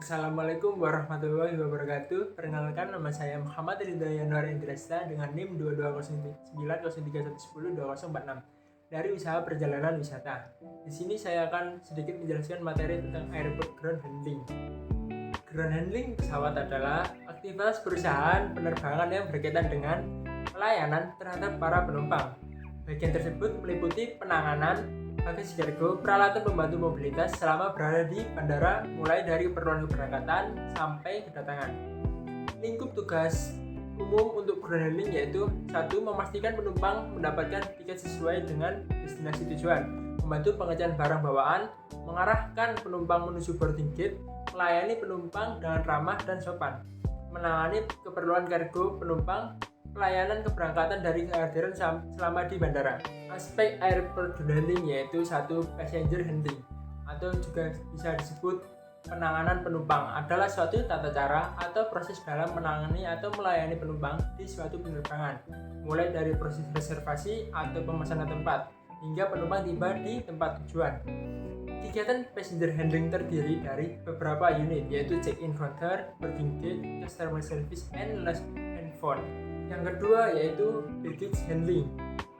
Assalamualaikum warahmatullahi wabarakatuh. Perkenalkan, nama saya Muhammad Ridha Yanuar Indrasta dengan NIM 220909102046 dari Usaha Perjalanan Wisata. Di sini saya akan sedikit menjelaskan materi tentang airport ground handling. Ground handling pesawat adalah aktivitas perusahaan penerbangan yang berkaitan dengan pelayanan terhadap para penumpang. Bagian tersebut meliputi penanganan bagasi kargo, peralatan pembantu mobilitas selama berada di bandara, mulai dari keperluan keberangkatan sampai kedatangan. Lingkup tugas umum untuk ground handling yaitu 1. Memastikan penumpang mendapatkan tiket sesuai dengan destinasi tujuan, membantu pengecekan barang bawaan, mengarahkan penumpang menuju boarding gate, melayani penumpang dengan ramah dan sopan, menangani keperluan kargo penumpang, pelayanan keberangkatan dari kehadiran selama di bandara. Aspek airport handling yaitu 1. Passenger handling atau juga bisa disebut penanganan penumpang adalah suatu tata cara atau proses dalam menangani atau melayani penumpang di suatu penerbangan, mulai dari proses reservasi atau pemesanan tempat hingga penumpang tiba di tempat tujuan. Kegiatan passenger handling terdiri dari beberapa unit yaitu check-in counter, boarding gate, customer service, and lost and found. Yang kedua yaitu baggage handling,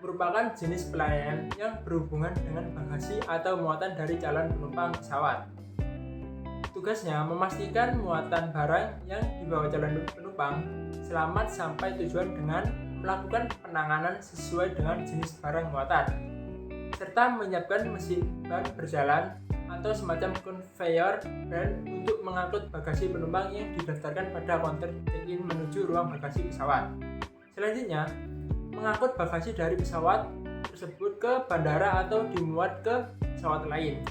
merupakan jenis pelayanan yang berhubungan dengan bagasi atau muatan dari calon penumpang pesawat. Tugasnya memastikan muatan barang yang dibawa calon penumpang selamat sampai tujuan dengan melakukan penanganan sesuai dengan jenis barang muatan, serta menyiapkan mesin ban berjalan atau semacam conveyor belt untuk mengangkut bagasi penumpang yang didaftarkan pada counter check-in menuju ruang bagasi pesawat. Selanjutnya, mengangkut bagasi dari pesawat tersebut ke bandara atau dimuat ke pesawat lain.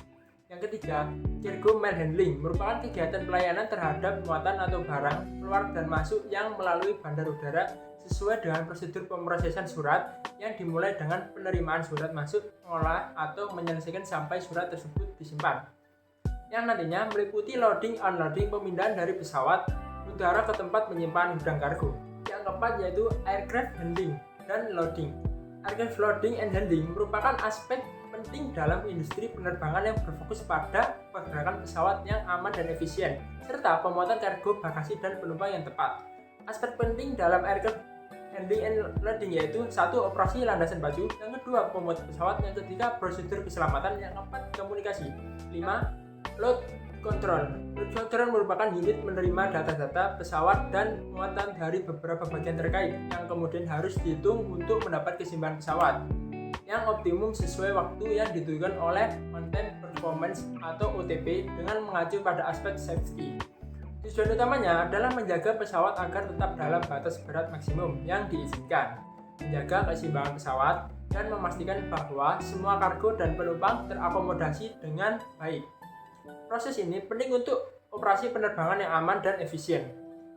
Yang ketiga, cargo mail handling merupakan kegiatan pelayanan terhadap muatan atau barang keluar dan masuk yang melalui bandar udara sesuai dengan prosedur pemrosesan surat yang dimulai dengan penerimaan surat masuk, mengolah atau menyelesaikan sampai surat tersebut disimpan. Yang nantinya meliputi loading, unloading, pemindahan dari pesawat udara ke tempat menyimpan gudang kargo. Yang keempat yaitu aircraft handling dan loading. Aircraft loading and handling merupakan aspek penting dalam industri penerbangan yang berfokus pada pergerakan pesawat yang aman dan efisien, serta pemuatan kargo, bagasi, dan penumpang yang tepat. Aspek penting dalam aircraft handling and loading yaitu 1. Operasi landasan baju, yang kedua pemuatan pesawat, yang ketiga prosedur keselamatan, yang keempat komunikasi. 5. Load control. Load control merupakan unit menerima data-data pesawat dan muatan dari beberapa bagian terkait yang kemudian harus dihitung untuk mendapat keseimbangan pesawat yang optimum sesuai waktu yang ditentukan oleh on time performance atau OTP dengan mengacu pada aspek safety. Tujuan utamanya adalah menjaga pesawat agar tetap dalam batas berat maksimum yang diizinkan, menjaga keseimbangan pesawat, dan memastikan bahwa semua kargo dan penumpang terakomodasi dengan baik. Proses ini penting untuk operasi penerbangan yang aman dan efisien.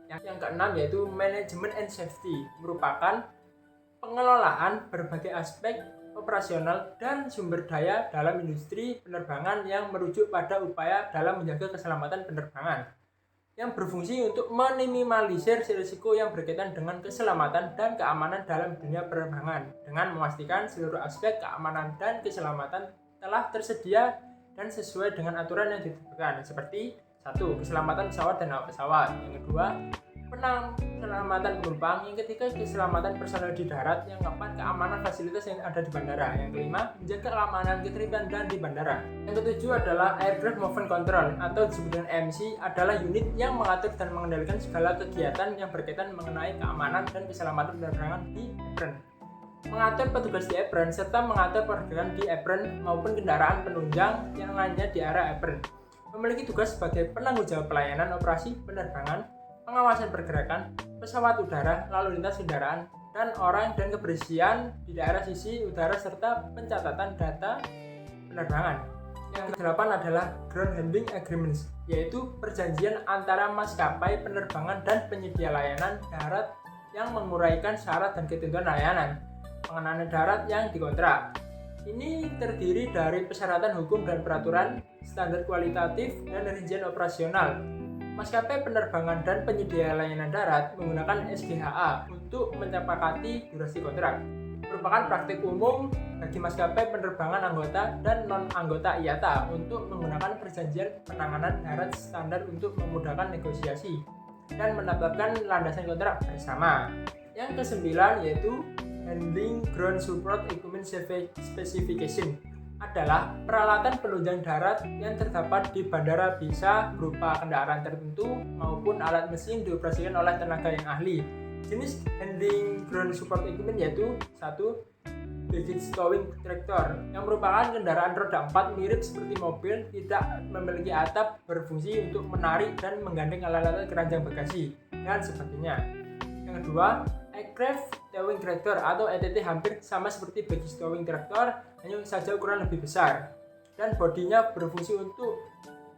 Yang keenam yaitu manajemen and safety, merupakan pengelolaan berbagai aspek operasional dan sumber daya dalam industri penerbangan yang merujuk pada upaya dalam menjaga keselamatan penerbangan, yang berfungsi untuk meminimalisir risiko yang berkaitan dengan keselamatan dan keamanan dalam dunia penerbangan dengan memastikan seluruh aspek keamanan dan keselamatan telah tersedia dan sesuai dengan aturan yang ditetapkan, seperti 1. Keselamatan pesawat dan awak pesawat, yang kedua keselamatan penumpang, yang ketiga keselamatan personel di darat, yang keempat keamanan fasilitas yang ada di bandara, yang kelima menjaga keamanan ketertiban dan di bandara, yang ketujuh adalah aircraft movement control atau disebut dengan AMC, adalah unit yang mengatur dan mengendalikan segala kegiatan yang berkaitan mengenai keamanan dan keselamatan penerbangan di apron, mengatur petugas di apron, serta mengatur pergerakan di apron maupun kendaraan penunjang yang lainnya di area apron. Memiliki tugas sebagai penanggung jawab pelayanan operasi penerbangan, pengawasan pergerakan pesawat udara, lalu lintas kendaraan dan orang dan kebersihan di daerah sisi udara, serta pencatatan data penerbangan. Yang kedelapan adalah ground handling agreements, yaitu perjanjian antara maskapai penerbangan dan penyedia layanan darat yang menguraikan syarat dan ketentuan layanan pengenalan darat yang dikontrak. Ini terdiri dari persyaratan hukum dan peraturan, standar kualitatif, dan rincian operasional. Maskapai penerbangan dan penyedia layanan darat menggunakan SGHA untuk menyepakati durasi kontrak. merupakan praktik umum bagi maskapai penerbangan anggota dan non-anggota IATA untuk menggunakan perjanjian penanganan darat standar untuk memudahkan negosiasi dan menetapkan landasan kontrak bersama. Yang kesembilan yaitu Handling Ground Support Equipment Specification adalah peralatan penunjang darat yang terdapat di bandara bisa berupa kendaraan tertentu maupun alat mesin dioperasikan oleh tenaga yang ahli. Jenis handling ground support equipment yaitu 1. Baggage towing tractor yang merupakan kendaraan roda 4 mirip seperti mobil, tidak memiliki atap, berfungsi untuk menarik dan menggandeng alat-alat keranjang bagasi dan sebagainya. Yang kedua, aircraft towing tractor atau ETT hampir sama seperti baggage towing tractor, hanya saja ukuran lebih besar dan bodinya berfungsi untuk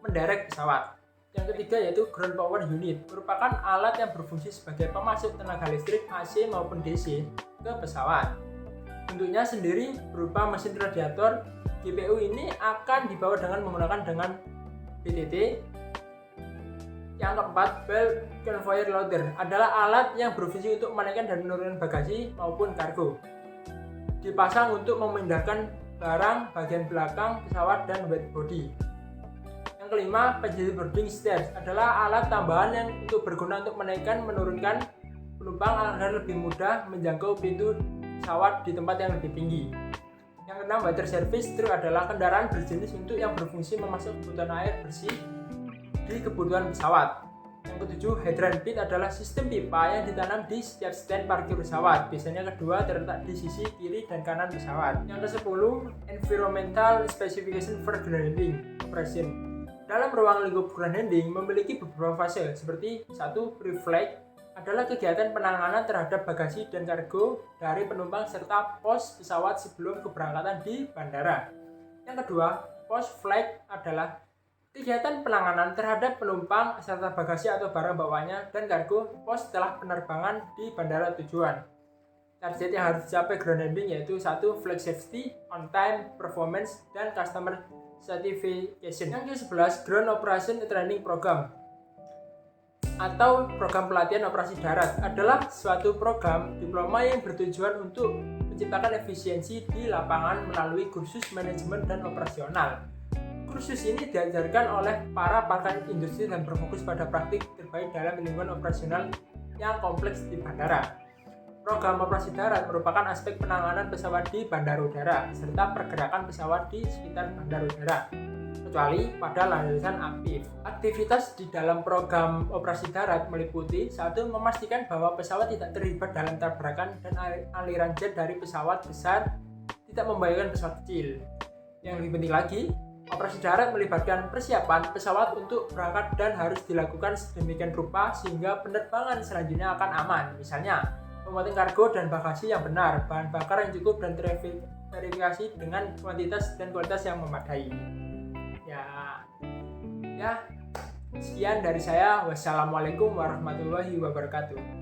menderek pesawat. Yang ketiga yaitu ground power unit, merupakan alat yang berfungsi sebagai pemasok tenaga listrik AC maupun DC ke pesawat. Bentuknya sendiri berupa mesin radiator. GPU ini akan dibawa dengan menggunakan BTT. Yang keempat, belt conveyor loader adalah alat yang berfungsi untuk menaikkan dan menurunkan bagasi maupun kargo. Dipasang untuk memindahkan barang bagian belakang pesawat dan wet body. Yang kelima, passenger boarding stairs adalah alat tambahan yang berguna untuk menaikkan menurunkan penumpang agar lebih mudah menjangkau pintu pesawat di tempat yang lebih tinggi. Yang keenam, water service truck adalah kendaraan berjenis untuk yang berfungsi memasok kebutuhan air bersih di kebutuhan pesawat. Yang ketujuh, hydrant pit adalah sistem pipa yang ditanam di setiap stand parkir pesawat. Biasanya kedua terletak di sisi kiri dan kanan pesawat. Yang ke-10, environmental specification for ground handling operation. Dalam ruang lingkup ground handling memiliki beberapa fase seperti 1. Pre-flight adalah kegiatan penanganan terhadap bagasi dan kargo dari penumpang serta pos pesawat sebelum keberangkatan di bandara. Yang kedua, post-flight adalah kegiatan penanganan terhadap penumpang serta bagasi atau barang bawaannya dan kargo pos setelah penerbangan di bandara tujuan. Target yang harus dicapai ground handling yaitu 1. Flight safety, on time, performance, dan customer certification. Yang ke-11, ground operation training program atau program pelatihan operasi darat adalah suatu program diploma yang bertujuan untuk menciptakan efisiensi di lapangan melalui kursus manajemen dan operasional. Kursus ini diajarkan oleh para pakar industri dan berfokus pada praktik terbaik dalam lingkungan operasional yang kompleks di bandara. Program operasi darat merupakan aspek penanganan pesawat di bandara udara serta pergerakan pesawat di sekitar bandara udara, kecuali pada landasan aktif. Aktivitas di dalam program operasi darat meliputi 1. Memastikan bahwa pesawat tidak terlibat dalam tabrakan dan aliran jet dari pesawat besar tidak membahayakan pesawat kecil. Yang lebih penting lagi, operasi darat melibatkan persiapan pesawat untuk berangkat dan harus dilakukan sedemikian rupa sehingga penerbangan selanjutnya akan aman. Misalnya, pemuatan kargo dan bagasi yang benar, bahan bakar yang cukup, dan verifikasi dengan kuantitas dan kualitas yang memadai. Ya, sekian dari saya. Wassalamualaikum warahmatullahi wabarakatuh.